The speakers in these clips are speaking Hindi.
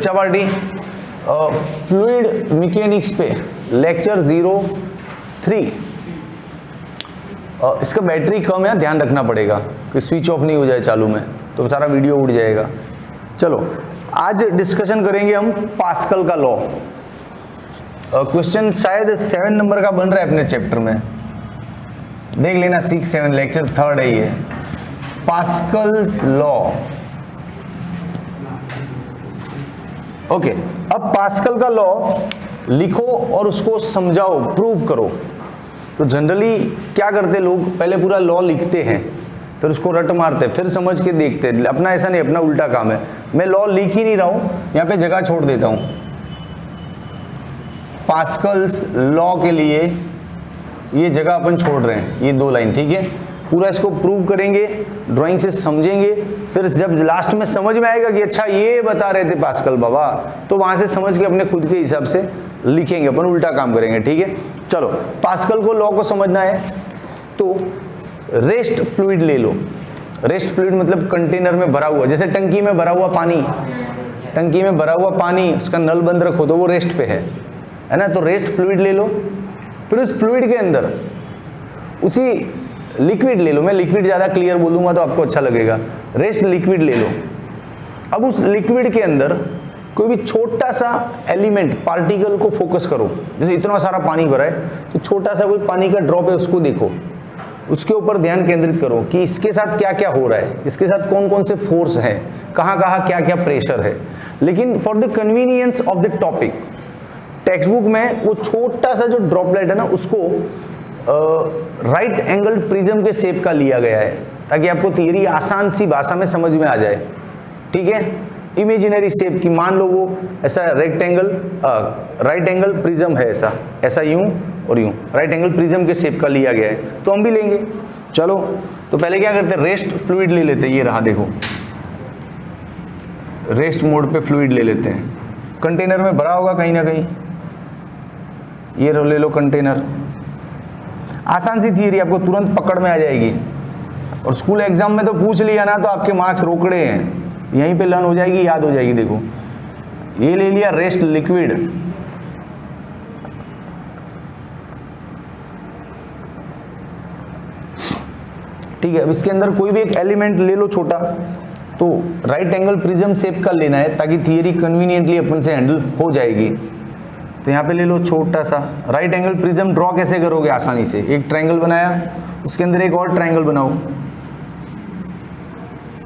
बच्चा पार्टी फ्लूइड मैकेनिक्स पे लेक्चर 03। इसका बैटरी कम है, ध्यान रखना पड़ेगा कि स्विच ऑफ नहीं हो जाए चालू में, तो सारा वीडियो उड़ जाएगा। चलो आज डिस्कशन करेंगे हम पास्कल का लॉ। क्वेश्चन शायद 7 नंबर का बन रहा है अपने चैप्टर में, देख लेना। 6-7 लेक्चर 3rd है ये, पास्कल्स लॉ। ओके, अब पास्कल का लॉ लिखो और उसको समझाओ, प्रूव करो। तो जनरली क्या करते लोग, पहले पूरा लॉ लिखते हैं, फिर उसको रट मारते, फिर समझ के देखते। अपना ऐसा नहीं, अपना उल्टा काम है। मैं लॉ लिख ही नहीं रहा हूं, यहां पे जगह छोड़ देता हूं। पास्कल्स लॉ के लिए ये जगह अपन छोड़ रहे हैं, ये 2 लाइन, ठीक है। पूरा इसको प्रूव करेंगे, ड्राइंग से समझेंगे, फिर जब लास्ट में समझ में आएगा कि अच्छा ये बता रहे थे पास्कल बाबा, तो वहां से समझ के अपने खुद के हिसाब से लिखेंगे, अपन उल्टा काम करेंगे, ठीक है। चलो पास्कल को लॉ को समझना है तो रेस्ट फ्लूइड ले लो। रेस्ट फ्लूइड मतलब कंटेनर में भरा हुआ, जैसे टंकी में भरा हुआ पानी, टंकी में भरा हुआ पानी, उसका नल बंद रखो तो वो रेस्ट पे है ना। तो रेस्ट फ्लूइड ले लो, फिर उस फ्लूइड के अंदर उसी लिक्विड ले लो। मैं लिक्विड ज़्यादा क्लियर बोलूँगा तो आपको अच्छा लगेगा। रेस्ट लिक्विड ले लो। अब उस लिक्विड के अंदर कोई भी छोटा सा एलिमेंट, पार्टिकल को फोकस करो। जैसे इतना सारा पानी भरा है तो छोटा सा कोई पानी का ड्रॉप है, उसको देखो, उसके ऊपर ध्यान केंद्रित करो कि इसके साथ क्या क्या हो रहा है, इसके साथ कौन कौन से फोर्स हैं, कहाँ कहाँ क्या क्या प्रेशर है। लेकिन for the convenience of the topic, text book में वो छोटा सा जो ड्रॉपलेट है ना, उसको राइट एंगल प्रिज्म के शेप का लिया गया है, ताकि आपको थियरी आसान सी भाषा में समझ में आ जाए, ठीक है। इमेजिनरी शेप की, मान लो वो ऐसा रेक्टेंगल, राइट एंगल प्रिज्म है, ऐसा ऐसा यूं और यूं, राइट एंगल प्रिज्म के शेप का लिया गया है, तो हम भी लेंगे। चलो तो पहले क्या करते हैं, रेस्ट फ्लूइड ले लेते हैं। ये रहा, देखो रेस्ट मोड पे फ्लूइड ले लेते हैं। कंटेनर में भरा होगा कहीं ना कहीं, ये ले लो कंटेनर। आसान सी थियरी, आपको तुरंत पकड़ में आ जाएगी। और स्कूल एग्जाम में तो पूछ लिया ना तो आपके मार्क्स रोकड़े हैं, यहीं पे लर्न हो जाएगी, याद हो जाएगी। देखो ये ले लिया रेस्ट लिक्विड, ठीक है। अब इसके अंदर कोई भी एक एलिमेंट ले लो छोटा, तो राइट एंगल प्रिज्म शेप का लेना है ताकि थियरी कन्वीनियंटली अपन से हैंडल हो जाएगी। तो यहाँ पे ले लो छोटा सा राइट एंगल प्रिज्म। ड्रॉ कैसे करोगे आसानी से, एक ट्रायंगल बनाया, उसके अंदर एक और ट्रायंगल बनाओ,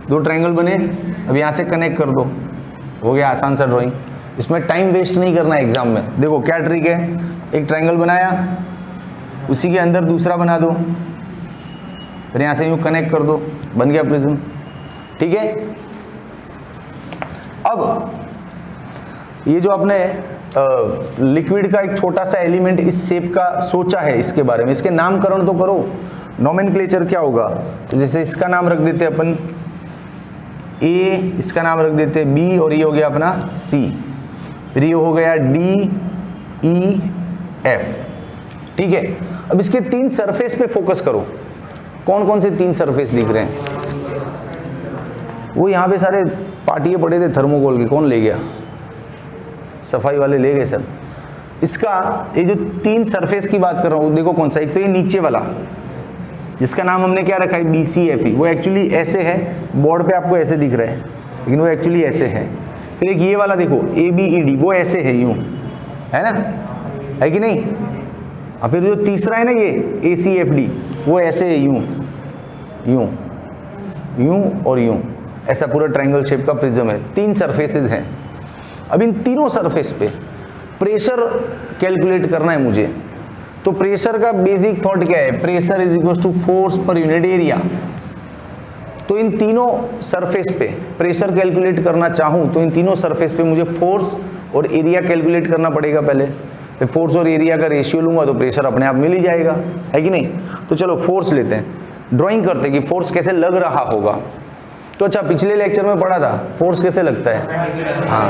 2 ट्रायंगल बने, अब यहाँ से कनेक्ट कर दो, हो गया आसान सा ड्राइंग। इसमें टाइम वेस्ट नहीं करना एग्जाम में। देखो क्या ट्रिक है, एक ट्रायंगल बनाया, उसी के अंदर दूसरा बना दो, फिर यहाँ से यूँ कनेक्ट कर दो, बन गया प्रिज्म, ठीक है। अब ये जो आपने लिक्विड का एक छोटा सा एलिमेंट इस शेप का सोचा है, इसके बारे में, इसके नामकरण तो करो। नोमेनक्लेचर क्या होगा, तो जैसे इसका नाम रख देते अपन ए, इसका नाम रख देते बी, और ये हो गया अपना सी, फिर ये हो गया डी ई एफ, ठीक है। अब इसके 3 सरफेस पे फोकस करो। कौन कौन से 3 सरफेस दिख रहे हैं, वो यहाँ पे सारे पार्टियाँ पड़े थे थर्मोकोल के, कौन ले गया, सफाई वाले ले गए सब। इसका ये जो 3 सरफेस की बात कर रहा हूँ, देखो कौन सा, एक तो ये नीचे वाला जिसका नाम हमने क्या रखा है BCFE, वो एक्चुअली ऐसे है, बोर्ड पे आपको ऐसे दिख रहा है लेकिन वो एक्चुअली ऐसे है। फिर एक ये वाला देखो ABED, वो ऐसे है, यूं है ना, है कि नहीं। और फिर जो तीसरा है ना ये ACFD, वो ऐसे है, यूं यूं यूं और यूं, ऐसा पूरा ट्रायंगल शेप का प्रिज्म है। 3 सरफेसेस हैं। अब इन तीनों सरफेस पे प्रेशर कैलकुलेट करना है मुझे। तो प्रेशर का बेसिक थॉट क्या है, pressure is equal to force per unit area. तो इन तीनों सरफेस पे प्रेशर कैलकुलेट करना चाहूँ तो इन तीनों सरफेस पे मुझे फोर्स और एरिया कैलकुलेट करना पड़ेगा पहले। फिर फोर्स और एरिया का रेशियो लूंगा तो प्रेशर अपने आप मिल ही जाएगा, है कि नहीं। तो चलो फोर्स लेते हैं, ड्राइंग करते हैं कि फोर्स कैसे लग रहा होगा। तो अच्छा, पिछले लेक्चर में पढ़ा था फोर्स कैसे लगता है, हाँ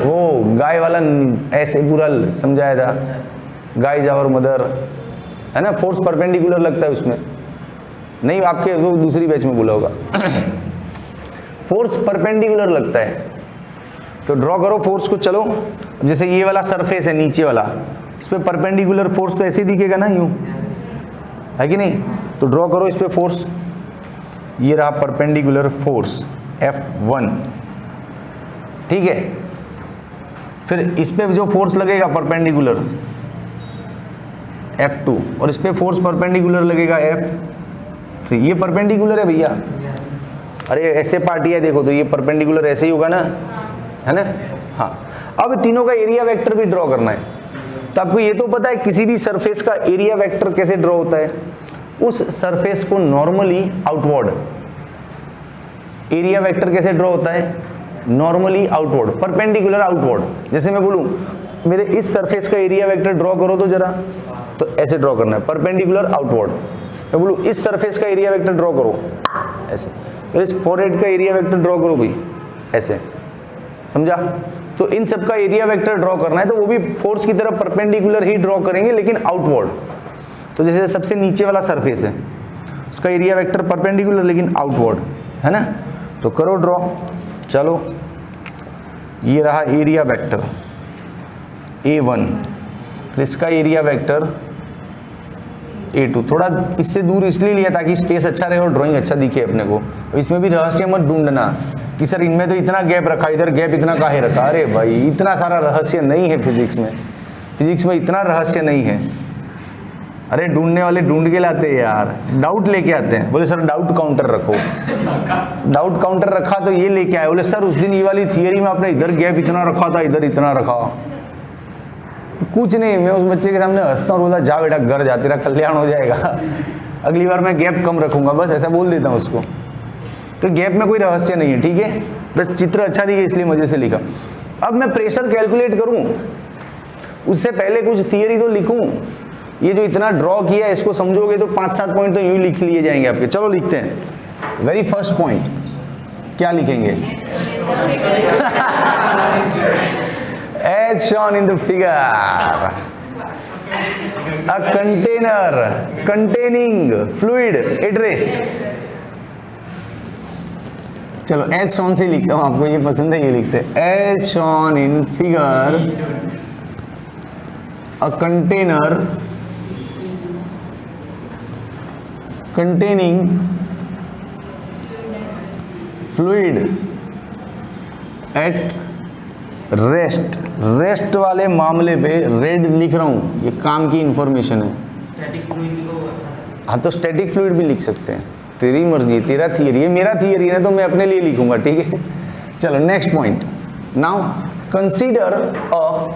वो गाय वाला ऐसे पूरा समझाया था, गाय जावर मदर, है ना। फोर्स परपेंडिकुलर लगता है उसमें, नहीं आपके वो दूसरी बैच में बोला होगा फोर्स परपेंडिकुलर लगता है। तो ड्रॉ करो फोर्स को। चलो जैसे ये वाला सरफेस है नीचे वाला, इस पे परपेंडिकुलर फोर्स तो ऐसे दिखेगा ना, यूं है कि नहीं। तो ड्रॉ करो इस पे फोर्स, ये रहा परपेंडिकुलर फोर्स F1, ठीक है। फिर इस पे जो फोर्स लगेगा परपेंडिकुलर F2, और इस पे फोर्स परपेंडिकुलर लगेगा F3। ये परपेंडिकुलर है भैया, अरे ऐसे पार्टी है देखो, तो ये परपेंडिकुलर ऐसे ही होगा ना, है ना। हाँ, अब तीनों का एरिया वेक्टर भी ड्रॉ करना है। तो आपको ये तो पता है किसी भी सरफेस का एरिया वेक्टर कैसे ड्रॉ होता है। उस सरफेस को नॉर्मली आउटवर्ड, एरिया वेक्टर कैसे ड्रॉ होता है, नॉर्मली आउटवर्ड, परपेंडिकुलर आउटवर्ड। जैसे मैं बोलूं मेरे इस सरफेस का एरिया वेक्टर ड्रॉ करो तो जरा, तो ऐसे ड्रॉ करना है, परपेंडिकुलर आउटवर्ड। मैं बोलूं इस सरफेस का एरिया वेक्टर ड्रॉ करो, ऐसे। फिर इस फोरहेड का एरिया वेक्टर ड्रॉ करो भाई, ऐसे, समझा। तो इन सब का एरिया वेक्टर ड्रॉ करना है, तो वो भी फोर्स की तरफ परपेंडिकुलर ही ड्रॉ करेंगे, लेकिन आउटवर्ड। तो जैसे सबसे नीचे वाला सरफेस है, उसका एरिया वेक्टर परपेंडिकुलर लेकिन आउटवर्ड, है ना। तो करो ड्रॉ। चलो ये रहा एरिया वेक्टर A1, फिर इसका एरिया वेक्टर A2। थोड़ा इससे दूर इसलिए लिया ताकि स्पेस अच्छा रहे और ड्राइंग अच्छा दिखे अपने को। इसमें भी रहस्य मत ढूंढना कि सर इनमें तो इतना गैप रखा, इधर गैप इतना काहे रखा। अरे भाई इतना सारा रहस्य नहीं है फिजिक्स में, फिजिक्स में इतना रहस्य नहीं है। अरे ढूंढने वाले ढूंढ के लाते हैं यार, डाउट लेके आते हैं। बोले सर डाउट काउंटर रखो, डाउट काउंटर रखा तो ये लेके आए। बोले सर उस दिन ये वाली थियरी में आपने इधर गैप इतना रखा था, इधर इतना रखा। कुछ नहीं, मैं उस बच्चे के सामने हंसता और बोला जा बेटा घर जा, तेरा कल्याण हो जाएगा, अगली बार मैं गैप कम रखूंगा, बस ऐसा बोल देता हूँ उसको। तो गैप में कोई रहस्य नहीं है, ठीक है, बस चित्र अच्छा दिखे इसलिए मजे से लिखा। अब मैं प्रेशर कैलकुलेट करूं उससे पहले कुछ थियरी तो लिखूं। ये जो इतना ड्रॉ किया है इसको समझोगे तो 5-7 पॉइंट तो यूं ही लिख लिए जाएंगे आपके। चलो लिखते हैं। वेरी फर्स्ट पॉइंट क्या लिखेंगे? As shown in the figure, a container containing fluid at rest। चलो as shown से लिखता हूँ, आपको ये पसंद है ये लिखते हैं। As shown in figure, a container containing fluid at rest। Rest वाले मामले पे रेड लिख रहा हूँ, ये काम की इंफॉर्मेशन है। हाँ तो स्टैटिक फ्लूइड भी लिख सकते हैं, तेरी मर्जी, तेरा थियरी है, मेरा थियरी है ना, तो मैं अपने लिए लिखूंगा, ठीक है। चलो next point. Now consider a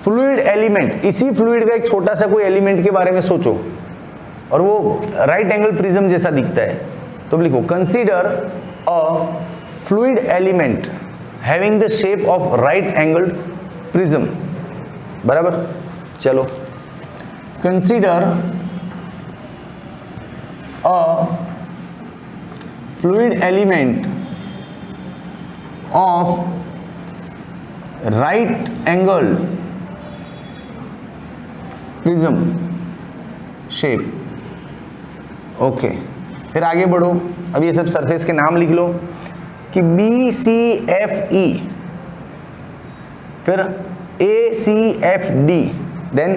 fluid element. इसी फ्लूइड का एक छोटा सा कोई एलिमेंट के बारे में सोचो और वो राइट एंगल प्रिज्म जैसा दिखता है, तो लिखो consider a fluid element having the shape of right angled prism. बराबर। चलो consider a fluid element of right angled prism shape. Okay, फिर आगे बढ़ो। अब ये सब सरफेस के नाम लिख लो कि BCFE, फिर ACFD, then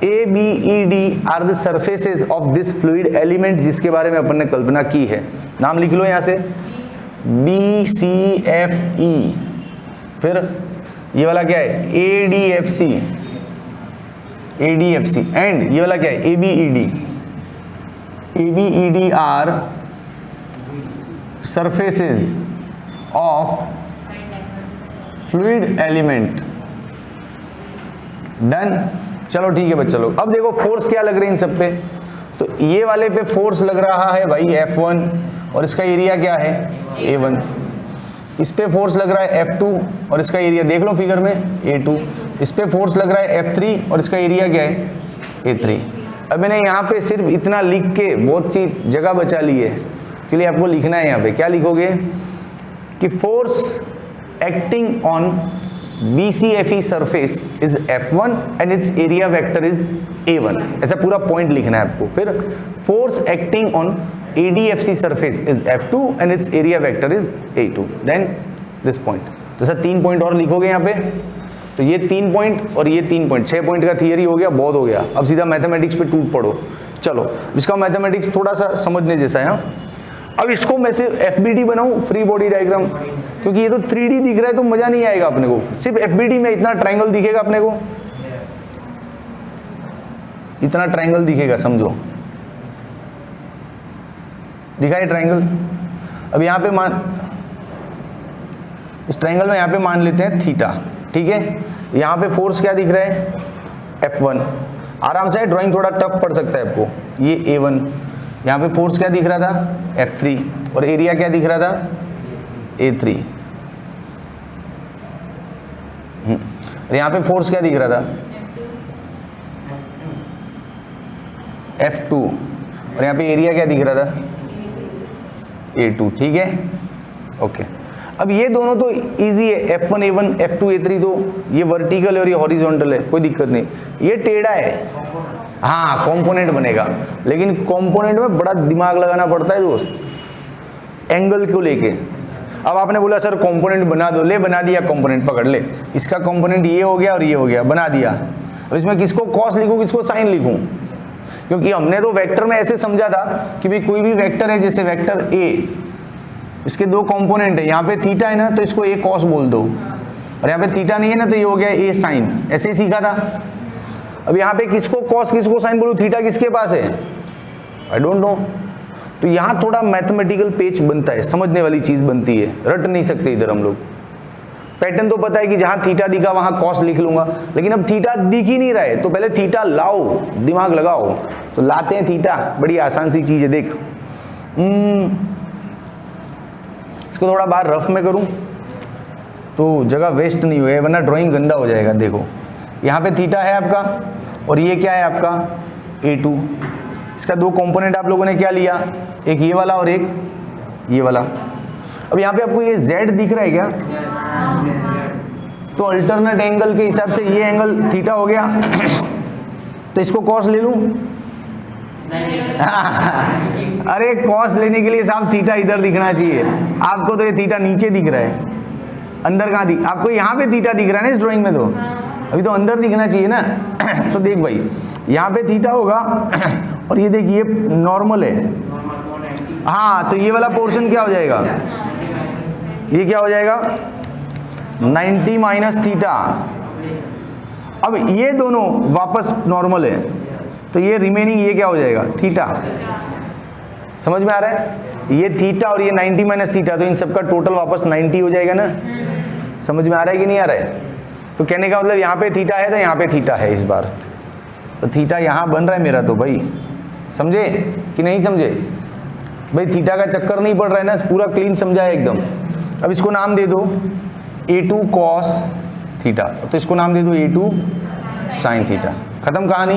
ABED are the surfaces of this fluid element, जिसके बारे में अपन ने कल्पना की है। नाम लिख लो यहां से BCFE, फिर ये वाला क्या है ADFC, एंड ये वाला क्या है ABED are surfaces of fluid element। Done. चलो ठीक है बच्चा लोग, अब देखो फोर्स क्या लग रही है इन सब पे। तो ये वाले पे फोर्स लग रहा है भाई F1 और इसका एरिया क्या है A1। इस पे फोर्स लग रहा है F2 और इसका एरिया देख लो फिगर में A2। इस पे फोर्स लग रहा है F3 और इसका एरिया क्या है A3। अब मैंने यहाँ पे सिर्फ इतना लिख के बहुत सी जगह बचा ली है, के लिए आपको लिखना है। यहाँ पे क्या लिखोगे कि force acting on BCFE surface is F1 and its area vector is A1। ऐसा पूरा पॉइंट लिखना है आपको। फिर force acting on ADFC surface is F2 and its area vector is A2। Then this point. तो सर 3 पॉइंट और लिखोगे यहाँ पे, तो ये 3 पॉइंट और ये 3 पॉइंट, 6 पॉइंट का थियरी हो गया, बहुत हो गया। अब सीधा मैथमेटिक्स पे टूट पड़ो। चलो इसका मैथमेटिक्स थोड़ा सा समझने जैसा है। अब इसको मैं सिर्फ FBD बनाऊं, फ्री बॉडी डायग्राम, क्योंकि ये तो 3D दिख रहा है तो मजा नहीं आएगा अपने को। सिर्फ FBD में इतना ट्रायंगल दिखेगा अपने को, इतना ट्रायंगल दिखेगा, समझो दिखाई ट्रायंगल। अब यहाँ पे इस ट्रायंगल में यहाँ पे मान लेते हैं थीटा, ठीक है। यहाँ पे फोर्स क्या दिख रहा है, F1। आराम से, ड्राइंग थोड़ा टफ पड़ सकता है आपको। ये A1, यहाँ पे फोर्स क्या दिख रहा था, F3, और एरिया क्या दिख रहा था, A3। और यहाँ पे फोर्स क्या दिख रहा था, F2, और यहाँ पे एरिया क्या दिख रहा था, A2, ठीक है, ओके। अब ये दोनों तो इजी है, F1 A1 F2 A3, तो ये वर्टिकल है और ये हॉरिजॉन्टल है, कोई दिक्कत नहीं। ये टेढ़ा है, हाँ कंपोनेंट बनेगा, लेकिन कंपोनेंट में बड़ा दिमाग लगाना पड़ता है दोस्त, एंगल को लेके। अब आपने बोला सर कंपोनेंट बना दो, ले बना दिया कंपोनेंट, पकड़ ले, इसका कंपोनेंट ये हो गया और ये हो गया, बना दिया। अब इसमें किसको कॉस लिखूं, किसको साइन लिखूं, क्योंकि हमने तो वेक्टर में ऐसे समझा था कि भाई कोई भी वेक्टर है, जैसे वेक्टर ए, इसके 2 कंपोनेंट है, यहाँ पे थीटा है ना तो इसको ए कॉस बोल दो, और यहाँ पे थीटा नहीं है ना तो ये हो गया ए साइन, ऐसे ही सीखा था। अब यहाँ पे किसको कॉस किसको साइन बोलूं, थीटा किसके पास है, आई डोंट नो। तो यहाँ थोड़ा मैथमेटिकल पेच बनता है, समझने वाली चीज बनती है, रट नहीं सकते इधर हम लोग। पैटर्न तो पता है कि जहां थीटा दिखा वहां कॉस लिख लूंगा, लेकिन अब थीटा दिख ही नहीं रहा है, तो पहले थीटा लाओ, दिमाग लगाओ। तो लाते हैं थीटा, बड़ी आसान सी चीज है, देख। इसको थोड़ा बाहर रफ में करूं तो जगह वेस्ट नहीं हुए, वरना ड्राइंग गंदा हो जाएगा। देखो यहाँ पे थीटा है आपका, और ये क्या है आपका A2। इसका 2 कंपोनेंट आप लोगों ने क्या लिया, एक ये वाला और एक ये वाला। अब यहाँ पे आपको ये Z दिख रहा है क्या, तो अल्टरनेट एंगल के हिसाब से ये एंगल थीटा हो गया, तो इसको कॉस ले लूं। अरे कॉस लेने के लिए साहब थीटा इधर दिखना चाहिए, आपको तो ये थीटा नीचे दिख रहा है, अंदर कहाँ दिख, आपको यहाँ पे थीटा दिख रहा है ना इस ड्राइंग में, तो अभी तो अंदर दिखना चाहिए ना। तो देख भाई यहाँ पे थीटा होगा, और ये देख ये नॉर्मल है, हाँ, तो ये वाला पोर्शन क्या हो जाएगा, ये क्या हो जाएगा 90 माइनस थीटा। अब ये दोनों वापस नॉर्मल है, तो ये रिमेनिंग ये क्या हो जाएगा थीटा। समझ में आ रहा है, ये थीटा और ये 90 माइनस थीटा, तो इन सबका टोटल वापस 90 हो जाएगा ना। समझ में आ रहा है कि नहीं आ रहा है। तो कहने का मतलब यहाँ पे थीटा है तो यहाँ पे थीटा है इस बार, तो थीटा यहाँ बन रहा है मेरा, तो भाई समझे कि नहीं समझे भाई, थीटा का चक्कर नहीं पड़ रहा है ना, पूरा क्लीन समझा है एकदम। अब इसको नाम दे दो A2 cos थीटा, तो इसको नाम दे दो A2 sin थीटा, खत्म कहानी।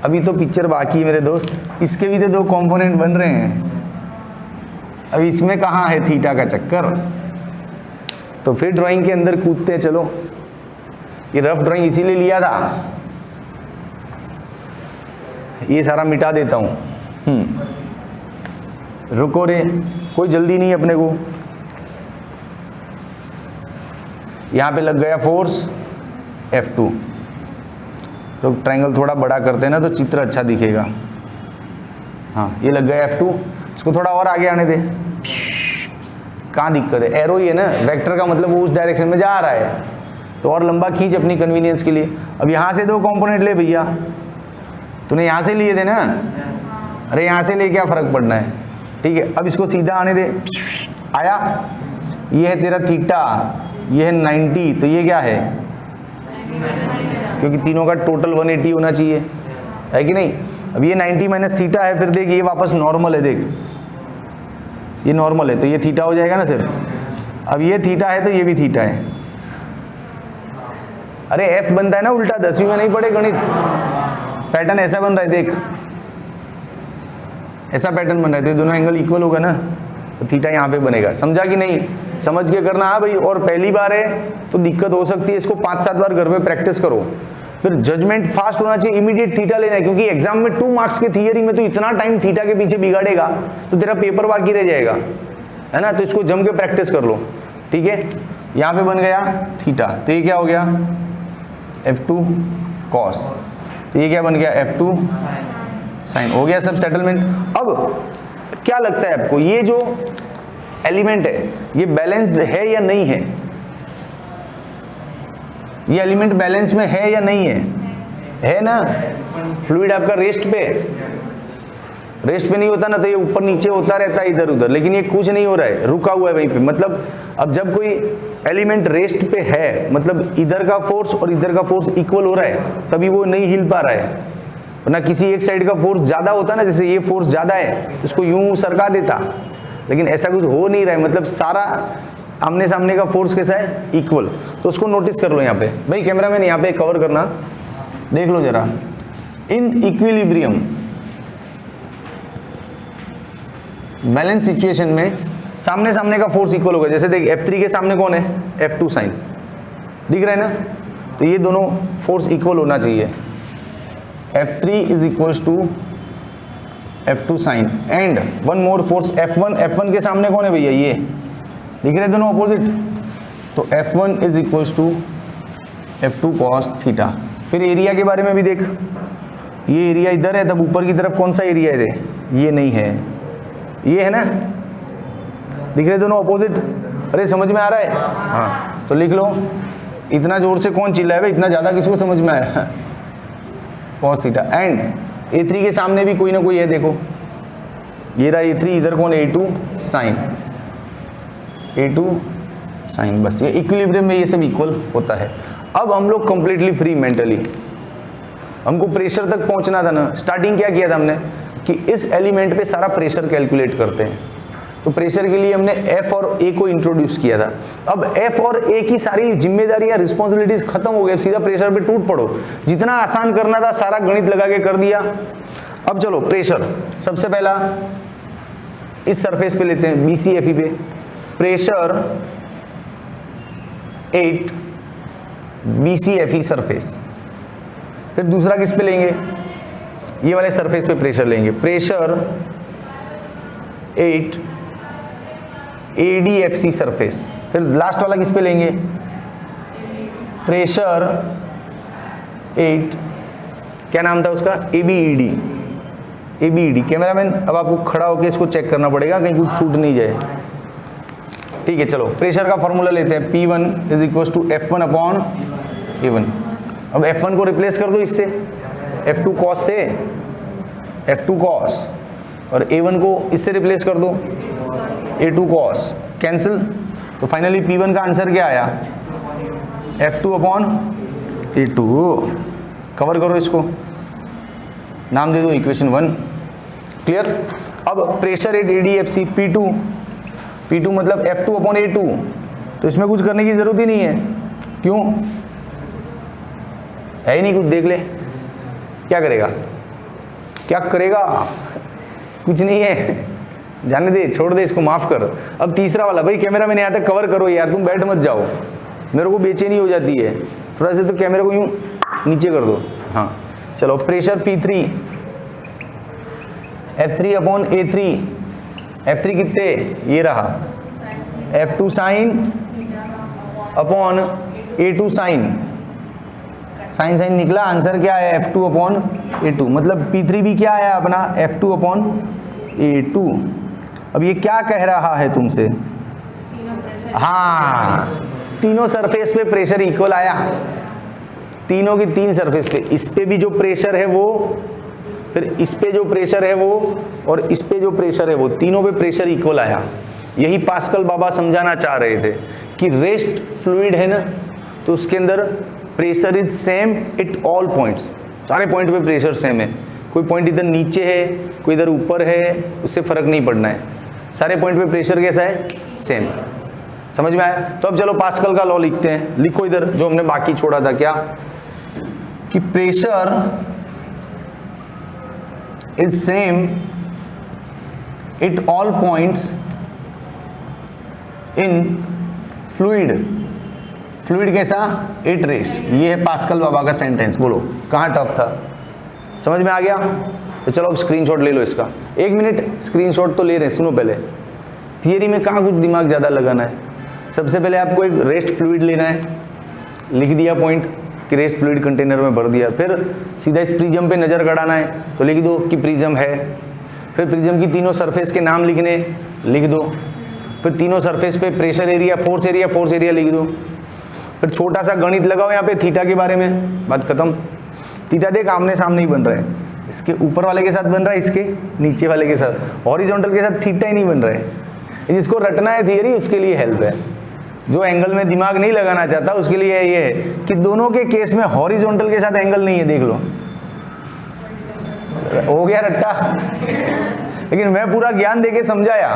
अभी तो पिक्चर बाकी है मेरे दोस्त, इसके भी तो 2 कंपोनेंट बन रहे हैं, अभी इसमें कहाँ है थीटा का चक्कर। तो फिर ड्राइंग के अंदर कूदते हैं, चलो। ये रफ ड्राइंग इसीलिए लिया था, ये सारा मिटा देता हूं। रुको रे, कोई जल्दी नहीं अपने को। यहां पे लग गया फोर्स F2, तो ट्रायंगल थोड़ा बड़ा करते हैं ना तो चित्र अच्छा दिखेगा। हाँ ये लग गया F2, इसको थोड़ा और आगे आने दे। कहाँ दिक्कत है, एरो ही है ना, वेक्टर का मतलब वो उस डायरेक्शन में जा रहा है, तो और लंबा खींच अपनी कन्वीनियंस के लिए। अब यहाँ से 2 कंपोनेंट ले भैया, तूने यहाँ से लिए थे ना, अरे यहाँ से ले क्या फ़र्क पड़ना है, ठीक है। अब इसको सीधा आने दे, आया, ये है तेरा थीटा, ये है 90, तो ये क्या है, क्योंकि तीनों का टोटल 180 होना चाहिए, है कि नहीं। अब ये 90 माइनस थीटा है, फिर देख ये वापस नॉर्मल है, देख ये नॉर्मल है, तो ये थीटा हो जाएगा ना सर। अब ये थीटा है तो ये भी थीटा है। अरे F बनता है ना उल्टा, 10वीं में नहीं पढ़े गणित, पैटर्न ऐसा बन रहा है, देख ऐसा पैटर्न बन रहा है, तो दोनों एंगल इक्वल होगा ना, तो थीटा यहाँ पे बनेगा। समझा कि नहीं, समझ के करना। हाँ भाई, और पहली बार है तो दिक्कत हो सकती है, इसको 5-7 बार घर में प्रैक्टिस करो, फिर जजमेंट फास्ट होना चाहिए, इमीडिएट थीटा लेना है, क्योंकि एग्जाम में 2 मार्क्स के थियरी में तो इतना टाइम थीटा के पीछे बिगाड़ेगा तो तेरा पेपर बाकी रह जाएगा, है ना। तो इसको जम के प्रैक्टिस कर लो। ठीक है, यहाँ पे बन गया थीटा, तो ये क्या हो गया F2 कॉस, तो ये क्या बन गया F2 साइन, हो गया सब सेटलमेंट। अब क्या लगता है आपको, ये जो एलिमेंट है ये बैलेंस्ड है या नहीं है? ये एलिमेंट बैलेंस में है या नहीं है ना? फ्लूइड आपका रेस्ट पे नहीं होता ना, तो ये ऊपर नीचे होता रहता है इधर उधर, लेकिन ये कुछ नहीं हो रहा है, रुका हुआ है वहीं पे। मतलब अब जब कोई एलिमेंट रेस्ट पे है, मतलब इधर का फोर्स और इधर का फोर्स इक्वल हो रहा है, तभी वो नहीं हिल पा रहा है। वरना किसी एक साइड का फोर्स ज्यादा होता ना, जैसे ये फोर्स ज्यादा है तो इसको यूं सरका देता, लेकिन ऐसा कुछ हो नहीं रहा है। मतलब सारा आमने सामने का फोर्स कैसा है, इक्वल। तो उसको नोटिस कर लो यहाँ पे। भाई कैमरामैन यहाँ पे कवर करना, देख लो जरा। इन इक्विलिब्रियम बैलेंस सिचुएशन में सामने सामने का फोर्स इक्वल होगा। जैसे देख F3 के सामने कौन है, F2 साइन, दिख रहा है ना? तो ये दोनों फोर्स इक्वल होना चाहिए। F3 is equals to F2 sine and one more force F1 के सामने कौन है भैया, ये दिख रहे दोनों अपोजिट, तो F1 is equals to F2 cos theta. फिर एरिया के बारे में भी देख, ये एरिया इधर है, तब ऊपर की तरफ कौन सा एरिया है, ये नहीं है, ये है ना, दिख रहे दोनों अपोजिट। अरे समझ में आ रहा है? हाँ, तो लिख लो। इतना जोर से कौन चिल्लाए भाई, इतना ज्यादा किसको समझ में आया? कॉस थीटा एंड A3 के सामने भी कोई ना कोई है, देखो ये रहा A3, इधर कौन A2 साइन, A2 साइन, बस ये इक्विलिब्रियम में ये सब इक्वल होता है। अब हम लोग कंप्लीटली फ्री मेंटली, हमको प्रेशर तक पहुंचना था ना। स्टार्टिंग क्या किया था हमने कि इस एलिमेंट पे सारा प्रेशर कैलकुलेट करते हैं, तो प्रेशर के लिए हमने F और A को इंट्रोड्यूस किया था। अब F और A की सारी जिम्मेदारियां, रिस्पॉन्सिबिलिटीज खत्म हो गई, सीधा प्रेशर पे टूट पड़ो। जितना आसान करना था सारा गणित लगा के कर दिया। अब चलो प्रेशर, सबसे पहला इस सरफेस पे लेते हैं, BCFE पे प्रेशर 8 BCFE सरफेस। फिर दूसरा किस पे लेंगे, ये वाले सरफेस पे प्रेशर लेंगे, प्रेशर 8 ADFC सरफेस। फिर लास्ट वाला किस पे लेंगे, प्रेशर 8 क्या नाम था उसका, ABED। कैमरामैन अब आपको खड़ा होकर इसको चेक करना पड़ेगा कहीं कुछ छूट नहीं जाए। ठीक है, चलो प्रेशर का फॉर्मूला लेते हैं, P1 is equal to F1 upon A1। अब F1 को रिप्लेस कर दो इससे, F2 कॉस से, F2 कॉस, और A1 को इससे रिप्लेस कर दो, A2 कॉस, कैंसिल। तो फाइनली P1 का आंसर क्या आया, F2 अपॉन A2। कवर करो इसको, नाम दे दो इक्वेशन 1। क्लियर? अब प्रेशर एट ADFC P2 मतलब F2 अपॉन A2, तो इसमें कुछ करने की जरूरत ही नहीं है। क्यों? है ही नहीं कुछ, देख ले क्या करेगा, क्या करेगा, कुछ नहीं है, जाने दे, छोड़ दे इसको, माफ कर। अब तीसरा वाला, भाई कैमरा मैंने यहाँ तक कवर करो यार, तुम बैठ मत जाओ, मेरे को बेचैनी हो जाती है थोड़ा सा, तो कैमरे को यूं नीचे कर दो। हाँ चलो, pressure P3 F3 upon A3, F3 कितने, ये रहा, F2 sine upon A2 sine, sine निकला, आंसर क्या है, F2 अपॉन A2। मतलब P3 भी क्या है अपना, F2 अपॉन A2। अब ये क्या कह रहा है तुमसे, हाँ तीनों सरफेस पे प्रेशर इक्वल आया, तीनों की तीन सरफेस पे, इस पे भी जो प्रेशर है वो, फिर इस पे जो प्रेशर है वो, और इस पे जो प्रेशर है वो, तीनों पे प्रेशर इक्वल आया। यही पास्कल बाबा समझाना चाह रहे थे कि रेस्ट फ्लूइड है ना, तो उसके अंदर pressure is same at all points, सारे पॉइंट पे प्रेशर सेम है। कोई पॉइंट इधर नीचे है, कोई इधर ऊपर है, उससे फर्क नहीं पड़ना है, सारे पॉइंट पे प्रेशर कैसा है, सेम। समझ में आया? तो अब चलो पास्कल का लॉ लिखते हैं, लिखो इधर जो हमने बाकी छोड़ा था, क्या कि pressure is same at all points in fluid. Fluid कैसा, एट रेस्ट। ये है पास्कल बाबा का सेंटेंस। बोलो कहाँ टफ था, समझ में आ गया? तो चलो अब स्क्रीनशॉट ले लो इसका। 1 मिनट स्क्रीनशॉट तो ले रहे हैं, सुनो पहले। थियरी में कहाँ कुछ दिमाग ज़्यादा लगाना है, सबसे पहले आपको एक रेस्ट फ्लूइड लेना है, लिख दिया पॉइंट कि रेस्ट फ्लूइड कंटेनर में भर दिया। फिर सीधा इस प्रिज्म पे नज़र गड़ाना है, तो लिख दो कि प्रिज्म है। फिर प्रिज्म की तीनों सरफेस के नाम लिखने, लिख दो। फिर तीनों सरफेस पे प्रेशर एरिया, फोर्स एरिया लिख दो। फिर छोटा सा गणित लगाओ यहाँ पे थीटा के बारे में, बात खत्म। थीटा देख आमने सामने ही बन रहा है, इसके ऊपर वाले के साथ बन रहा है, इसके नीचे वाले के साथ, हॉरिजॉन्टल के साथ थीटा ही नहीं बन रहा है। जिसको रटना है थियरी उसके लिए हेल्प है, जो एंगल में दिमाग नहीं लगाना चाहता उसके लिए ये है कि दोनों के केस में हॉरिजॉन्टल के साथ एंगल नहीं है, देख लो हो गया रट्टा। लेकिन मैं पूरा ज्ञान देके समझाया,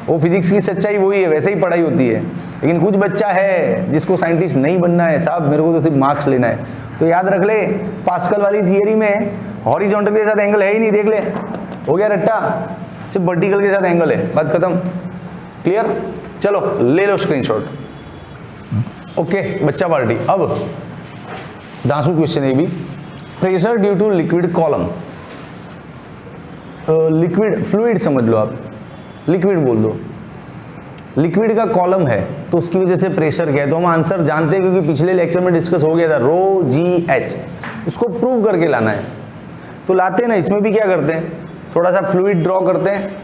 वो फिजिक्स की सच्चाई वही है, वैसे ही पढ़ाई होती है। लेकिन कुछ बच्चा है जिसको साइंटिस्ट नहीं बनना है, साहब मेरे को तो सिर्फ मार्क्स लेना है, तो याद रख ले पास्कल वाली थियरी में हॉरिजॉन्टल के साथ एंगल है ही नहीं, देख ले हो गया रट्टा, सिर्फ वर्टिकल के साथ एंगल है, बात खत्म। क्लियर? चलो ले लो स्क्रीनशॉट। ओके बच्चा पार्टी, अब दांसू क्वेश्चन है भी। Pressure due to liquid column, liquid fluid समझ लो आप, लिक्विड बोल दो, लिक्विड का कॉलम है तो उसकी वजह से प्रेशर क्या है, तो हम आंसर जानते हैं क्योंकि पिछले लेक्चर में डिस्कस हो गया था, रो जी एच। उसको प्रूव करके लाना है, तो लाते हैं ना। इसमें भी क्या करते हैं, थोड़ा सा फ्लूइड ड्रॉ करते हैं,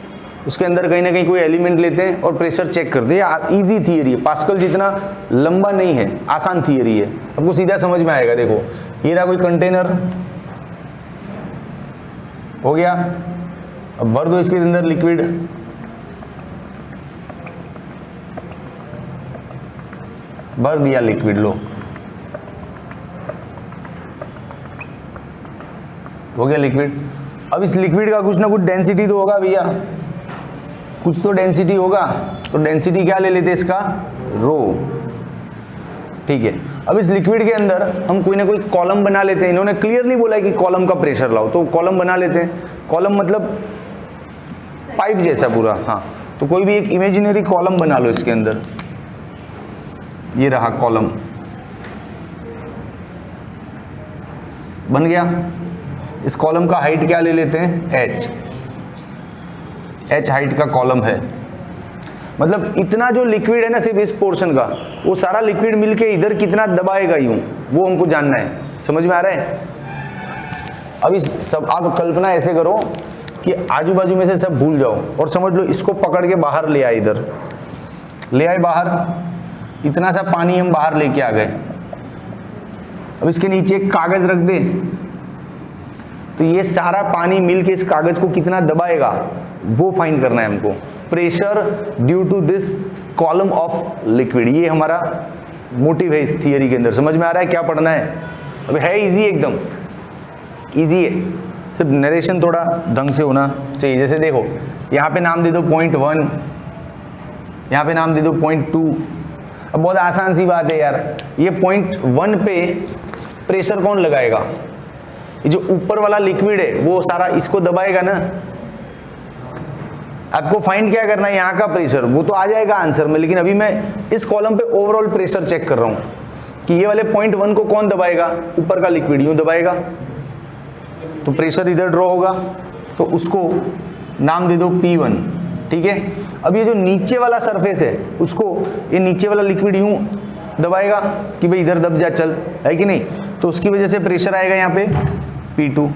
उसके अंदर कहीं ना कहीं कोई एलिमेंट लेते हैं और प्रेशर चेक करते हैं। इजी थियरी है, पास्कल जितना लंबा नहीं है, आसान थियरी है, आपको सीधा समझ में आएगा। देखो ये रहा कोई कंटेनर, हो गया, अब भर दो इसके अंदर लिक्विड, भर दिया लिक्विड, लो हो गया लिक्विड। अब इस लिक्विड का कुछ ना कुछ डेंसिटी तो होगा भैया, कुछ तो डेंसिटी होगा, तो डेंसिटी क्या ले लेते हैं इसका, रो, ठीक है। अब इस लिक्विड के अंदर हम कोई ना कोई कॉलम बना लेते हैं, इन्होंने क्लियरली बोला है कि कॉलम का प्रेशर लाओ, तो कॉलम बना लेते हैं। कॉलम मतलब पाइप जैसा पूरा, हाँ, तो कोई भी एक इमेजिनरी कॉलम बना लो इसके अंदर, ये रहा कॉलम बन गया। इस कॉलम का हाइट क्या ले लेते हैं, h हाइट का कॉलम है। मतलब इतना जो लिक्विड है ना, सिर्फ इस पोर्शन का, वो सारा लिक्विड मिलके इधर कितना दबाएगा यूं, वो हमको जानना है। समझ में आ रहा है? अब इस सब आप कल्पना ऐसे करो कि आजू बाजू में से सब भूल जाओ और समझ लो इसको पकड़ के बाहर ले आए, इधर ले आए बाहर, इतना सा पानी हम बाहर लेके आ गए। अब इसके नीचे एक कागज रख दे, तो ये सारा पानी मिलके इस कागज को कितना दबाएगा वो फाइंड करना है हमको। Pressure due to this column of liquid, ये हमारा मोटिव है इस थियरी के अंदर। समझ में आ रहा है क्या पढ़ना है? अब है इजी, एकदम इजी है, सिर्फ नरेशन थोड़ा ढंग से होना चाहिए। जैसे देखो यहाँ पे नाम दे दो 0.1, यहाँ पे नाम दे दो 0.2। अब बहुत आसान सी बात है यार, ये 0.1 पे प्रेशर कौन लगाएगा? ये जो ऊपर वाला लिक्विड है वो सारा इसको दबाएगा ना। आपको फाइंड क्या करना है, यहाँ का प्रेशर, वो तो आ जाएगा आंसर में, लेकिन अभी मैं इस कॉलम पे ओवरऑल प्रेशर चेक कर रहा हूँ कि ये वाले 0.1 को कौन दबाएगा, ऊपर का लिक्विड यूं दबाएगा, तो प्रेशर इधर ड्रॉ होगा, तो उसको नाम दे दो P1, ठीक है। अब ये जो नीचे वाला सरफेस है उसको ये नीचे वाला लिक्विड यूं दबाएगा कि भाई इधर दब जा, चल, है कि नहीं, तो उसकी वजह से प्रेशर आएगा यहाँ पे P2।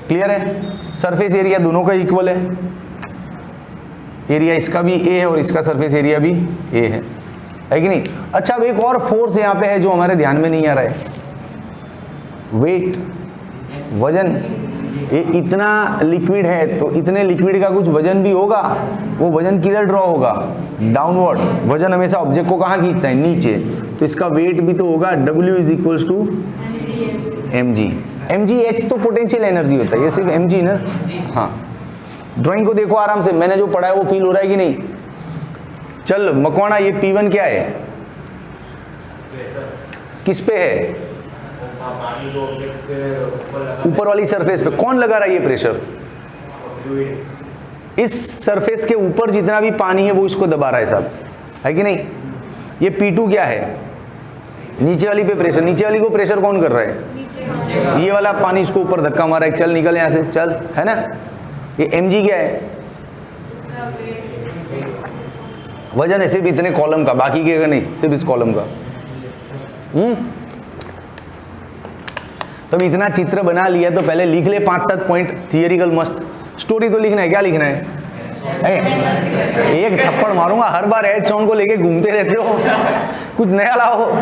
क्लियर है? सरफेस एरिया दोनों का इक्वल है, एरिया इसका भी A है और इसका सरफेस एरिया भी A है कि नहीं। अच्छा, अब एक और फोर्स यहाँ पे है जो हमारे ध्यान में नहीं आ रहा है, वेट, वजन। ये इतना लिक्विड है तो इतने लिक्विड का कुछ वजन भी होगा, वो वजन किधर ड्रॉ होगा, डाउनवर्ड। वजन हमेशा ऑब्जेक्ट को कहाँ खींचता है, नीचे, तो इसका वेट भी तो होगा W is equals to mg। mgh तो पोटेंशियल एनर्जी होता है, ये सिर्फ mg ना। हाँ, ड्राइंग को देखो आराम से, मैंने जो पढ़ा है वो फील हो रहा है कि नहीं? चल मकवाना, ये P1 क्या है, किस पे है, ऊपर वाली सरफेस पे। कौन लगा रहा है ये प्रेशर? इस सरफेस के ऊपर जितना भी पानी है वो इसको दबा रहा है साहब, है कि नहीं। ये P2 क्या है, नीचे वाली पे प्रेशर। नीचे वाली को प्रेशर कौन कर रहा है, ये वाला पानी इसको ऊपर धक्का मारा है, चल निकल यहाँ से, चल, है ना। ये mg क्या है, वजन है सिर्फ इतने कॉलम का, बाकी के का नहीं, सिर्फ इस कॉलम का। तो इतना चित्र बना लिया तो पहले लिख ले 5-7 पॉइंट थियरिकल मस्त। स्टोरी तो लिखना है, क्या लिखना है? एक थप्पड़ मारूंगा, हर बार एच साउंड को लेके घूमते रहते हो, कुछ नया लाओ।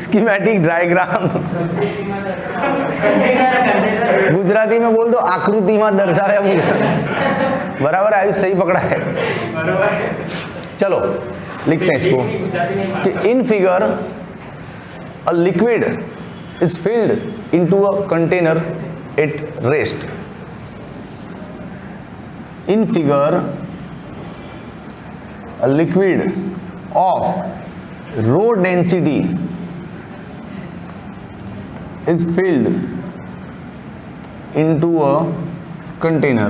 स्कीमेटिक डायग्राम गुजराती में बोल दो, आकृति में दर्शाया मुझे। बराबर आयुष सही पकड़ा है। चलो लिखते हैं इसको कि in figure a liquid is filled into a container at rest. In figure a liquid of rho density is filled into a container।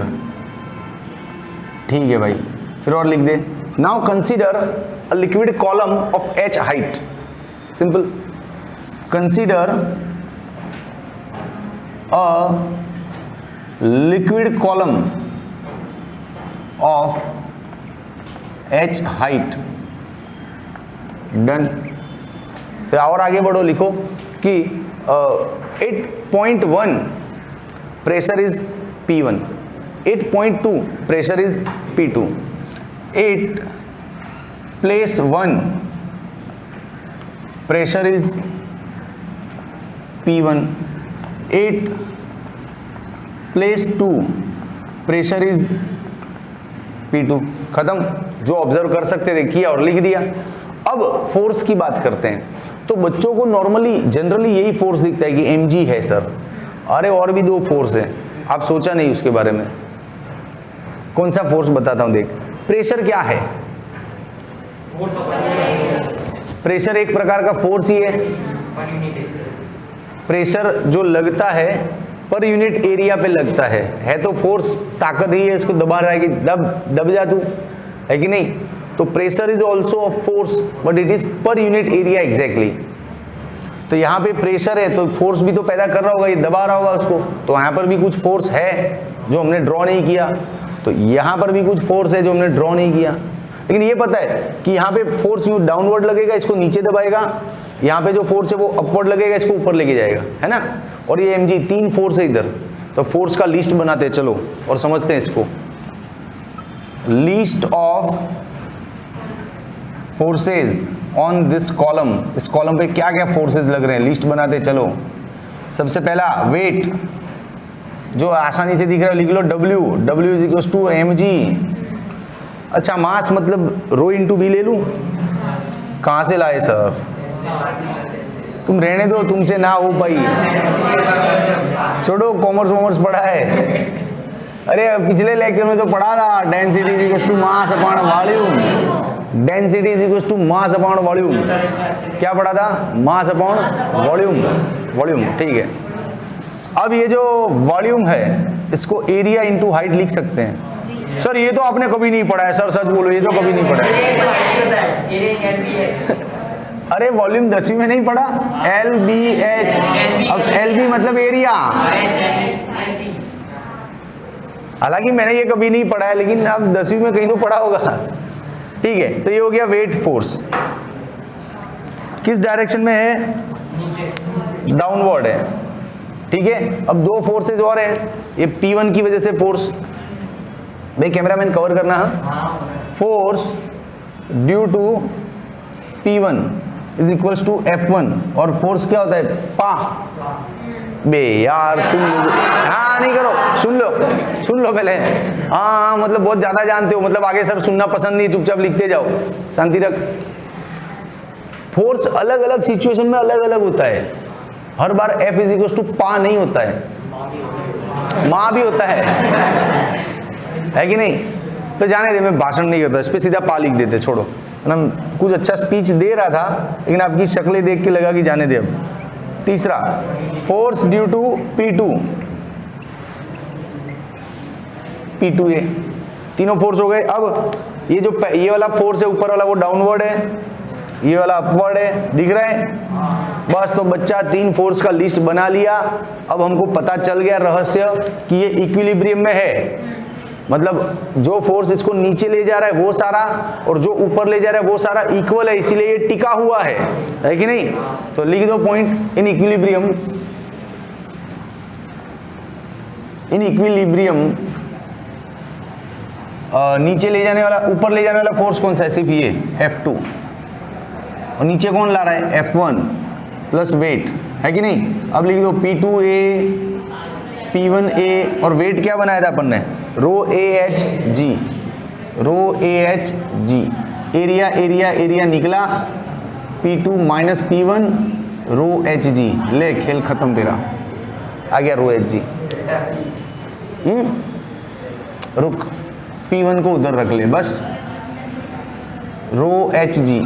ठीक है भाई, फिर और लिख दे। Now consider a liquid column of h height। Simple। Consider a liquid column of h height। Done. फिर और आगे बढ़ो, लिखो कि 8.1 pressure is P1, 8.2 pressure is P2, 8 place 1 pressure is P1, 8 place 2 pressure is P2। खत्म। जो ऑब्जर्व कर सकते थे किया और लिख दिया। अब फोर्स की बात करते हैं। तो बच्चों को नॉर्मली जनरली यही फोर्स दिखता है कि mg है सर। अरे और भी 2 फोर्स है, आप सोचा नहीं उसके बारे में। कौन सा फोर्स बताता हूं, देख। प्रेशर क्या है? प्रेशर एक प्रकार का फोर्स ही है। प्रेशर जो लगता है पर यूनिट एरिया पे लगता है तो फोर्स, ताकत ही है, इसको दबा रहा है कि दब जा तू, है कि नहीं? तो pressure is also a force but it is पर यूनिट एरिया एग्जैक्टली। तो यहाँ पे प्रेशर है तो फोर्स भी तो पैदा कर रहा होगा, ये दबा रहा होगा उसको। तो यहाँ पर भी कुछ फोर्स है जो हमने ड्रॉ नहीं किया, तो यहाँ पर भी कुछ फोर्स है जो हमने ड्रॉ नहीं किया। लेकिन ये पता है कि यहाँ पे फोर्स यूँ डाउनवर्ड लगेगा, इसको नीचे दबाएगा। यहाँ पे जो फोर्स है वो अपवर्ड लगेगा, इसको ऊपर लेके जाएगा, है ना? और ये mg 3 फोर्स है इधर। तो फोर्स का लिस्ट बनाते हैं, चलो और समझते हैं इसको। Least of forces on this column. इस कॉलम पे क्या क्या फोर्सेज लग रहे हैं, लिस्ट बनाते हैं, चलो। सबसे पहला वेट, जो आसानी से दिख रहा है, लिख लो W is equal to mg। अच्छा, मास मतलब रो इंटू v ले लूं? कहाँ से लाए सर? तुम रहने दो, तुमसे ना हो पाई। छोड़ो, कॉमर्स पढ़ा है। अरे पिछले लेक्चर में तो पढ़ा था, density is equal to mass upon volume. Density is equal to mass upon volume. क्या पढ़ा था? Mass upon volume. ठीक है। अब ये जो वॉल्यूम है इसको एरिया इंटू हाइट लिख सकते हैं। सर ये तो आपने कभी नहीं पढ़ा है। सर सच बोलो, ये तो कभी नहीं पढ़ा है। अरे वॉल्यूम 10वीं में नहीं पढ़ा? LBH। अब LB मतलब एरिया। हालांकि मैंने ये कभी नहीं पढ़ा है, लेकिन अब 10वीं में कहीं तो पढ़ा होगा। ठीक है, तो ये हो गया वेट फोर्स। किस डायरेक्शन में है? डाउनवर्ड है। ठीक है। अब 2 फोर्सेज और है। ये P1 की वजह से फोर्स, भाई कैमरामैन कवर करना। Force due to P1 is equals to F1। और फोर्स क्या होता है? पा। बे यार तुम लोग हाँ नहीं करो, सुन लो पहले। हाँ मतलब बहुत ज्यादा जानते हो, मतलब आगे सर सुनना पसंद नहीं, चुपचाप लिखते जाओ, शांति रख। फोर्स अलग अलग सिचुएशन में अलग अलग होता है। हर बार F इज इक्वल टू पा नहीं होता है, माँ भी होता है कि नहीं? तो जाने दे, मैं भाषण नहीं करता, इस पे सीधा पा लिख देते, छोड़ो ना। कुछ अच्छा स्पीच दे रहा था, लेकिन आपकी शक्लें देख के लगा कि जाने दे। अब तीसरा, फोर्स ड्यू टू P2 ये तीनों फोर्स हो गए। अब ये जो ये वाला फोर्स है ऊपर वाला, वो डाउनवर्ड है, ये वाला अपवर्ड है, दिख रहा है? बस तो बच्चा 3 फोर्स का लिस्ट बना लिया। अब हमको पता चल गया रहस्य कि ये इक्विलिब्रियम में है, मतलब जो फोर्स इसको नीचे ले जा रहा है वो सारा और जो ऊपर ले जा रहा है वो सारा इक्वल है, इसीलिए ये टिका हुआ है कि नहीं? तो लिख दो पॉइंट, इन इक्विलिब्रियम नीचे ले जाने वाला, ऊपर ले जाने वाला फोर्स कौन सा है? सिर्फ ये F2, और नीचे कौन ला रहा है? F1 प्लस वेट, है कि नहीं? अब लिख दो P2A P1A, और वेट क्या बनाया था अपन ने? रो AHG, रो AHG, एरिया एरिया एरिया निकला P2 माइनस P1 रो HG, ले खेल खत्म तेरा, आ गया रो HG। रुक, P1 को उधर रख ले बस, रो HG,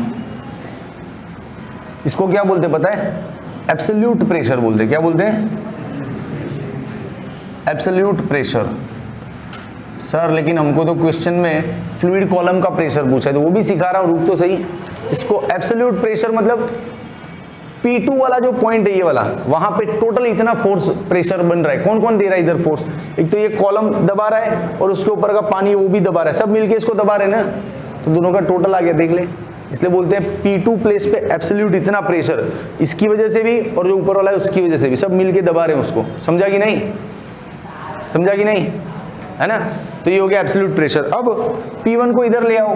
इसको क्या बोलते पता है? एब्सोल्यूट प्रेशर बोलते। क्या बोलते हैं? Absolute pressure. सर लेकिन हमको तो क्वेश्चन में फ्लूइड कॉलम का प्रेशर पूछा है, तो वो भी सिखा रहा हूं, रुक तो सही। इसको एब्सोल्यूट प्रेशर मतलब P2 वाला जो पॉइंट है ये वाला, वहां पे टोटल इतना फोर्स प्रेशर बन रहा है। कौन कौन दे रहा है इधर फोर्स? एक तो ये कॉलम दबा रहा है और उसके ऊपर का पानी वो भी दबा रहा है, सब मिलके इसको दबा रहे हैं ना, तो दोनों का टोटल आ गया, देख ले। इसलिए बोलते हैं P2 प्लेस पे एब्सोल्यूट इतना प्रेशर, इसकी वजह से भी और जो ऊपर वाला है उसकी वजह से भी, सब मिलके दबा रहे हैं उसको। समझा कि नहीं? समझा कि नहीं? है ना? तो ये हो गया एब्सोल्यूट प्रेशर। अब P1 को इधर ले आओ,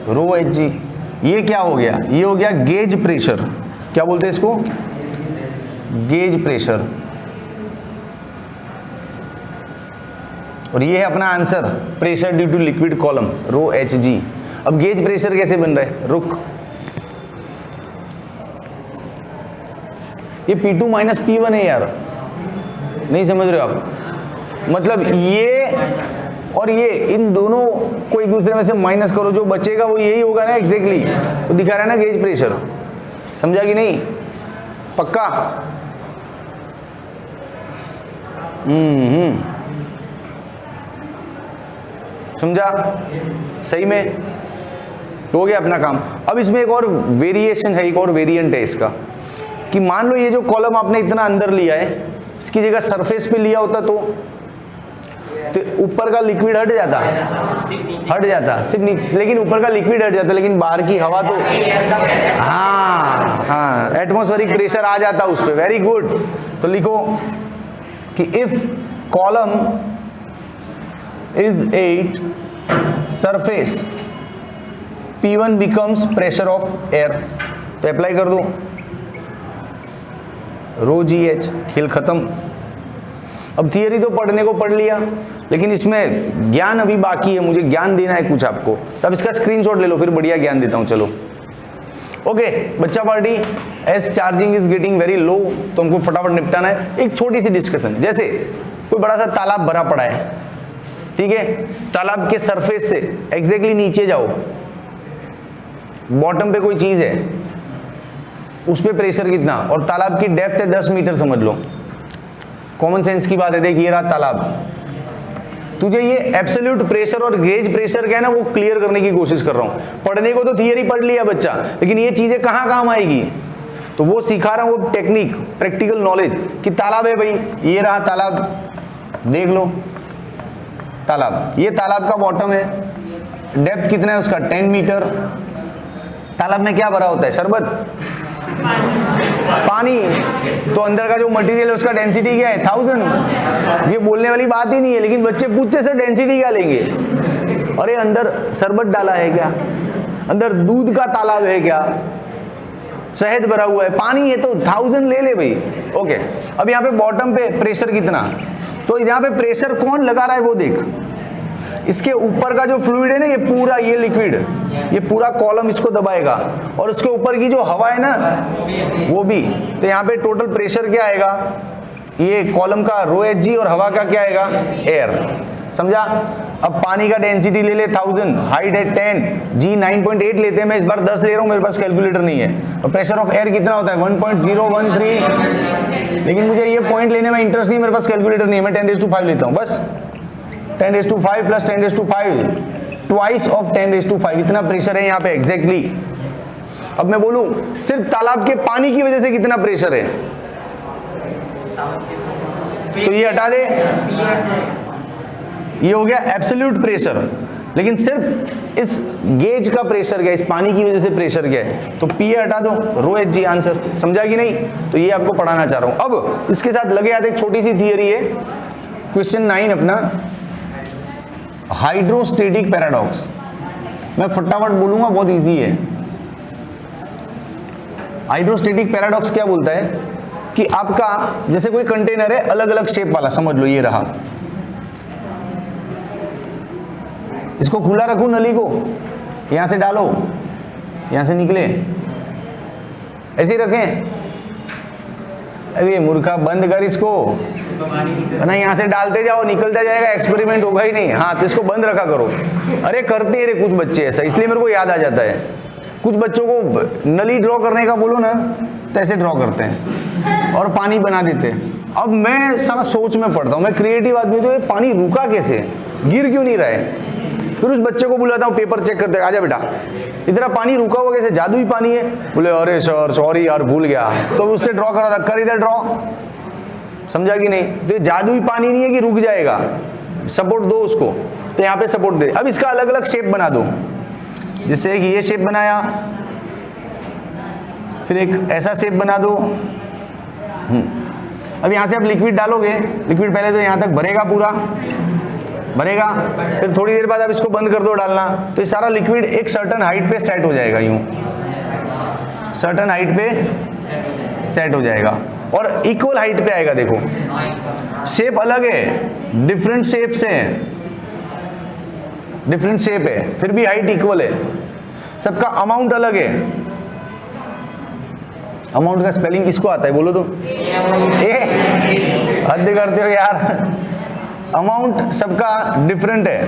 रो HG, ये क्या हो गया? ये हो गया गेज प्रेशर। क्या बोलते हैं इसको? Gauge pressure. और ये है अपना answer, pressure due to liquid column, rho HG। अब गेज प्रेशर कैसे बन रहा है? रुक, ये P2 माइनस P1 है यार, नहीं समझ रहे हो आप? मतलब ये और ये, इन दोनों को एक दूसरे में से माइनस करो, जो बचेगा वो यही होगा ना, एग्जैक्टली। तो दिखा रहा है ना गेज प्रेशर। समझा कि नहीं? पक्का? समझा? सही में हो गया अपना काम। अब इसमें एक और वेरिएशन है, एक और वेरिएंट है इसका, कि मान लो ये जो कॉलम आपने इतना अंदर लिया है, इसकी जगह सरफेस पे लिया होता तो ऊपर का लिक्विड हट जाता, सिर्फ नीचे, लेकिन ऊपर का लिक्विड हट जाता, लेकिन बाहर की हवा तो, हाँ, एटमॉस्फेरिक प्रेशर आ जाता उस पर। Very good. तो लिखो कि if column is 8, surface P1 becomes pressure of air. तो अप्लाई कर दो, रो GH, खेल खत्म। अब थियरी तो पढ़ने को पढ़ लिया, लेकिन इसमें ज्ञान अभी बाकी है, मुझे ज्ञान देना है कुछ आपको। तब इसका स्क्रीनशॉट ले लो, फिर बढ़िया ज्ञान देता हूं। चलो ओके बच्चा party, as charging is getting very low, तो हमको फटाफट निपटाना है। एक छोटी सी डिस्कशन, जैसे कोई बड़ा सा तालाब भरा पड़ा है, ठीक है? तालाब के सरफेस से एग्जैक्टली नीचे जाओ, बॉटम पे कोई चीज है, उस पे प्रेशर कितना, और तालाब की डेप्थ है 10 मीटर, समझ लो। कॉमन सेंस की बात है, देख ये रहा तालाब, तुझे ये एब्सोल्यूट प्रेशर और गेज प्रेशर क्या है ना, वो क्लियर करने की कोशिश कर रहा हूं। पढ़ने को तो थियरी पढ़ लिया बच्चा, लेकिन ये चीजें कहां काम आएगी, तो वो सिखा रहा हूं, वो टेक्निक, प्रैक्टिकल नॉलेज। कि तालाब है भाई, ये रहा तालाब, देख लो तालाब, ये तालाब का बॉटम है, डेप्थ कितना है उसका 10 मीटर। तालाब में क्या भरा होता है? शरबत, पानी। तो अंदर का जो मटेरियल है उसका डेंसिटी क्या है? 1000। ये बोलने वाली बात ही नहीं है, लेकिन बच्चे पूछते सर डेंसिटी क्या लेंगे? अरे अंदर शरबत डाला है क्या? अंदर दूध का तालाब है क्या? शहद भरा हुआ है, पानी है, तो 1000 ले ले भाई। ओके, अब यहाँ पे बॉटम पे प्रेशर कितना, तो यहाँ पे प्रेशर कौन लगा रहा है वो देख। इसके ऊपर का जो फ्लूइड है ना, ये पूरा, ये लिक्विड, ये पूरा कॉलम इसको दबाएगा, और उसके ऊपर की जो हवा है ना वो भी। तो यहाँ पे टोटल प्रेशर क्या आएगा? ये कॉलम का रो HG, और हवा का क्या आएगा? एयर। समझा? अब पानी का डेंसिटी ले ले 1000, हाइट है 10, G 9.8 लेते हैं, मैं इस बार 10 ले रहा हूँ, मेरे पास कैलकुलेटर नहीं है। और प्रेशर ऑफ एयर कितना होता है? 1.013। लेकिन मुझे ये पॉइंट लेने में इंटरेस्ट नहीं, मेरे पास कैलकुलेटर नहीं है, मैं 10⁵ लेता हूँ बस। 10⁵ प्लस 10⁵, ट्वाइस ऑफ 10⁵, इतना प्रेशर है यहाँ पे एग्जैक्टली। अब मैं बोलूं सिर्फ तालाब के पानी की वजह से कितना प्रेशर है, तो ये हटा दे, ये हो गया एब्सोल्यूट प्रेशर। लेकिन सिर्फ इस गेज का प्रेशर क्या, इस पानी की वजह से प्रेशर क्या है, तो पी हटा दो, रो एच जी आंसर। समझा कि नहीं? तो ये आपको पढ़ाना चाह रहा हूं। अब इसके साथ लगे आते एक छोटी सी थियरी है, क्वेश्चन 9 अपना, हाइड्रोस्टेटिक पैराडॉक्स। मैं फटाफट बोलूंगा, बहुत इजी है। हाइड्रोस्टेटिक पैराडॉक्स क्या बोलता है कि आपका जैसे कोई कंटेनर है अलग अलग शेप वाला, समझ लो ये रहा, इसको खुला रखूं, नली को यहां से डालो, यहां से निकले, ऐसे ही रखें। अरे मूर्खा, बंद कर इसको, ना यहां से डालते जाओ, निकलता जाएगा, एक्सपेरिमेंट होगा ही नहीं। हाँ, तो इसको बंद रखा करो। अरे करते हैं रे कुछ बच्चे ऐसा, इसलिए मेरे को याद आ जाता है। कुछ बच्चों को नली ड्रॉ करने का बोलो ना तो ऐसे ड्रॉ करते हैं और पानी बना देते हैं। अब मैं सारा सोच में पड़ता हूँ, मैं क्रिएटिव आदमी, तो ये पानी रुका कैसे, गिर क्यों नहीं रहा है? फिर उस बच्चे को बुलाता हूँ, पेपर चेक करते, आजा बेटा, इतना पानी रुका हुआ कैसे, जादुई पानी है? बोले अरे सर सॉरी यार भूल गया, तो उससे ड्रॉ करा था, कर इधर ड्रॉ। समझा कि नहीं? तो ये जादुई पानी नहीं है कि रुक जाएगा, सपोर्ट दो उसको, तो यहाँ पे सपोर्ट दे। अब इसका अलग अलग शेप बना दो, जैसे कि ये शेप बनाया, फिर एक ऐसा शेप बना दो। अब यहाँ से आप लिक्विड डालोगे, लिक्विड पहले तो यहाँ तक भरेगा, पूरा भरेगा, फिर थोड़ी देर बाद आप इसको बंद कर दो डालना, तो ये सारा लिक्विड एक सर्टन हाइट पे सेट हो जाएगा, यूं सर्टन हाइट पे सेट हो जाएगा और इक्वल हाइट पे आएगा। देखो शेप अलग है, डिफरेंट शेप्स हैं, डिफरेंट शेप है, फिर भी हाइट इक्वल है, सबका अमाउंट अलग है। अमाउंट का स्पेलिंग किसको आता है बोलो तो? हद करते हो यार, अमाउंट सबका डिफरेंट है,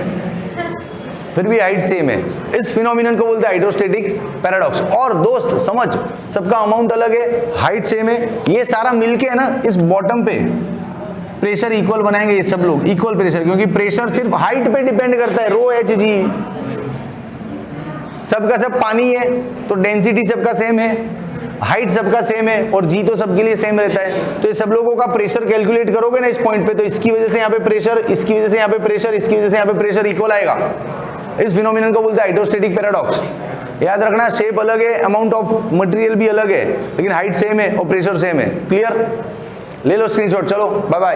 फिर भी हाइट सेम है। इस फिनोमिनन को बोलते हैं हाइड्रोस्टेटिक पैराडॉक्स। और दोस्त समझ, सबका अमाउंट अलग है, हाइट सेम है, ये सारा मिलके है ना, इस बॉटम पे प्रेशर इक्वल बनाएंगे ये सब लोग, इक्वल प्रेशर, क्योंकि प्रेशर सिर्फ हाइट पे डिपेंड करता है, रो एच जी, सबका सब पानी है तो डेंसिटी सबका सेम है, हाइट सबका सेम है और जी तो सबके लिए सेम रहता है। तो ये सब लोगों का प्रेशर कैलकुलेट करोगे ना इस पॉइंट पे, तो इसकी वजह से यहाँ पे प्रेशर, इसकी वजह से यहाँ पे प्रेशर, इसकी वजह से यहाँ पे प्रेशर इक्वल आएगा। इस फिनोमिनन को बोलते हैं हाइड्रोस्टेटिक पैराडॉक्स। याद रखना, शेप अलग है, अमाउंट ऑफ मटेरियल भी अलग है, लेकिन हाइट सेम है और प्रेशर सेम है। क्लियर? ले लो स्क्रीनशॉट, चलो बाय बाय।